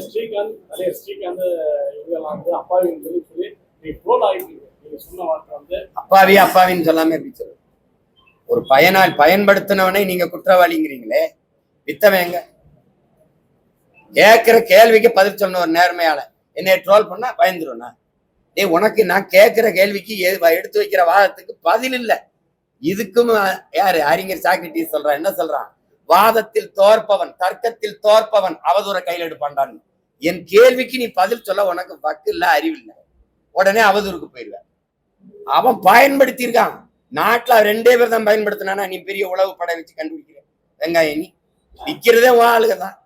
ஸ்ரீகாந்த் இதெல்லாம் வந்து அப்பாவின்னு சொல்லி நீ ட்ரோல் ஆகிட்டு நீங்க சொன்ன வார்த்தை வந்து அப்பாவின்னு சொல்லாம எப்படி சொல்லுங்க? ஒரு பயன்படுத்தினவனை நீங்க குற்றவாளிங்கிறீங்களே, வித்தவங்க கேட்கிற கேள்விக்கு பதில் சொன்ன ஒரு நேர்மையால என்னை ட்ரோல் பண்ணா பயந்துருவா? உனக்கு நான் கேட்கிற கேள்விக்கு எடுத்து வைக்கிற வாதத்துக்கு பதில் இல்லை. இதுக்கும் யாரு அறிஞர் சாக்ரட்டிஸ் சொல்றான், என்ன சொல்றான்? வாதத்தில் தோற்பவன், தர்க்கத்தில் தோற்பவன் அவதூற கையில் எடுப்பான்டான். என் கேள்விக்கு நீ பதில் சொல்ல உனக்கு வக்கு இல்ல, அறிவில்லை, உடனே அவதூறுக்கு போயிடுவேன். அவன் பயன்படுத்தியிருக்கான். நாட்டுல 2 பேர் தான் பயன்படுத்தினானா நீ பெரிய உளவு படை வச்சு கண்டுபிடிக்கிற வெங்காயம் நீ விற்கிறதே ஆளுக தான்.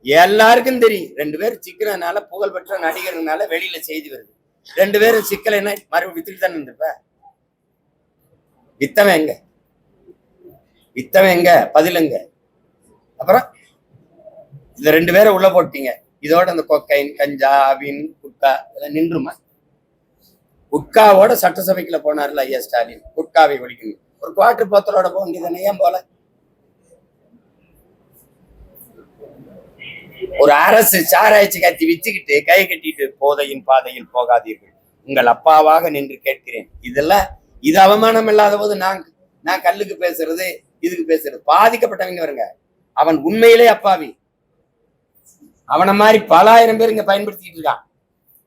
எல்லாருக்கும் தெரியும் 2 பேர் சிக்கிறதுனால, புகழ்பெற்ற நடிகர்னால வெளியில செய்தி வருது. 2 பேரும் சிக்கலைன்னா மறுபடியும் வித்துட்டு தானே இருந்திருப்ப. வித்தவன் எங்க பதிலுங்க? அப்புறம் இந்த 2 பேரை உள்ள போட்டீங்க, இதோட அந்த கொக்கைன், கஞ்சா, அபின், குட்கா இதெல்லாம் நின்றுமா? குட்காவோட சட்டசபைக்குள்ள போனார்ல ஐயா ஸ்டாலின், குட்காவை ஒழிக்கணும். ஒரு குவார்டர் போத்தலோட போக வேண்டியதானே, ஏன் போல? ஒரு அரசு சாராய்ச்சி கத்தி வச்சுக்கிட்டு கை கட்டிட்டு போதையின் பாதையில் போகாதீர்கள், உங்கள் அப்பாவாக நின்று கேட்கிறேன். இது அவமானம் இல்லாத போது நான் கல்லுக்கு பேசுறது, இதுக்கு பேசுறது. பாதிக்கப்பட்டவங்க வருங்க, அவன் உண்மையிலே அப்பாவி. அவனை மாதிரி பல ஆயிரம் பேர் இங்க பயன்படுத்திட்டு இருக்கான்.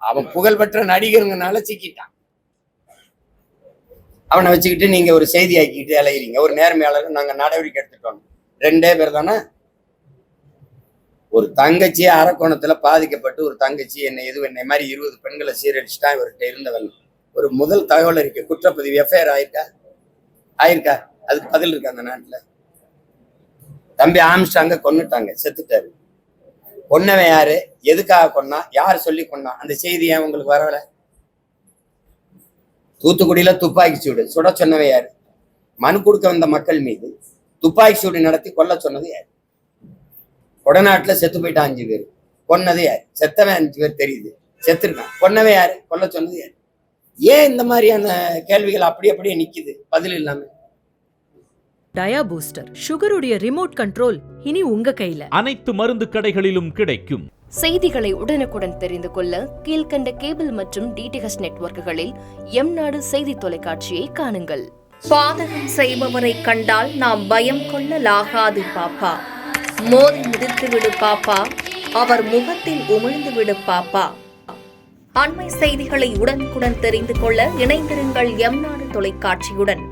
அவன் புகழ்பெற்ற நடிகருங்கனால சிக்கிட்டான். அவனை வச்சுக்கிட்டு நீங்க ஒரு செய்தி ஆக்கிட்டு அலைகிறீங்க. ஒரு நேர்மையாளர் நாங்க நடவடிக்கை எடுத்துட்டோம். 2 பேர் தானே. ஒரு தங்கச்சி அரக்கோணத்துல பாதிக்கப்பட்டு, ஒரு தங்கச்சி என்னை மாதிரி 20 பெண்களை சீரழிச்சுட்டா இவர்கிட்ட இருந்தவன். ஒரு முதல் தகவல் இருக்கு, குற்றப்பதிவு எஃப்ஐஆர் ஆயிருக்கா? அதுக்கு பதில் இருக்கு அந்த நாட்டுல. தம்பி ஆம்ஸ்டாங்க கொன்னுட்டாங்க, செத்துட்டாரு. கொன்னவன் யாரு, எதுக்காக கொன்னா, யார் சொல்லி கொன்னா, அந்த செய்தி ஏன் உங்களுக்கு வரல? தூத்துக்குடியில துப்பாக்கி சூடு சுட சொன்னவன் யாரு? மனு கொடுக்க வந்த மக்கள் மீது துப்பாக்கி சூடு நடத்தி கொல்ல சொன்னது யாரு? கொடநாட்டுல செத்து போயிட்டான் 5 பேர். கொன்னது யாரு? செத்தவன் 5 பேர் தெரியுது, செத்துருக்கான். கொன்னவன் யாரு? கொல்ல சொன்னது யாரு? ஏன் இந்த மாதிரியான கேள்விகள் அப்படியே நிக்குது பதில் இல்லாம? டயா பூஸ்டர் சுகருடைய ரிமோட் கண்ட்ரோல் இனி உங்க கையில. அனைத்து மருந்து கடைகளிலும் கிடைக்கும். செய்திகளை உடனுக்குடன் தெரிந்து கொள்ள கீழ்கண்ட கேபிள் மற்றும் டிடிஎச் நெட்வொர்க்குகளில் எம்நாடு செய்தி தொலைக்காட்சியை காணுங்கள். பாதகம் செய்பவரை கண்டால் நாம் பயம் கொள்ளலாகாது பாப்பா. மோதி மிதித்து விடு பாப்பா, அவர் முகத்தில் உமிழ்ந்து விடு பாப்பா. அண்மை செய்திகளை உடனுக்குடன் தெரிந்து கொள்ள இணைந்திருங்கள் எம்நாடு தொலைக்காட்சியுடன்.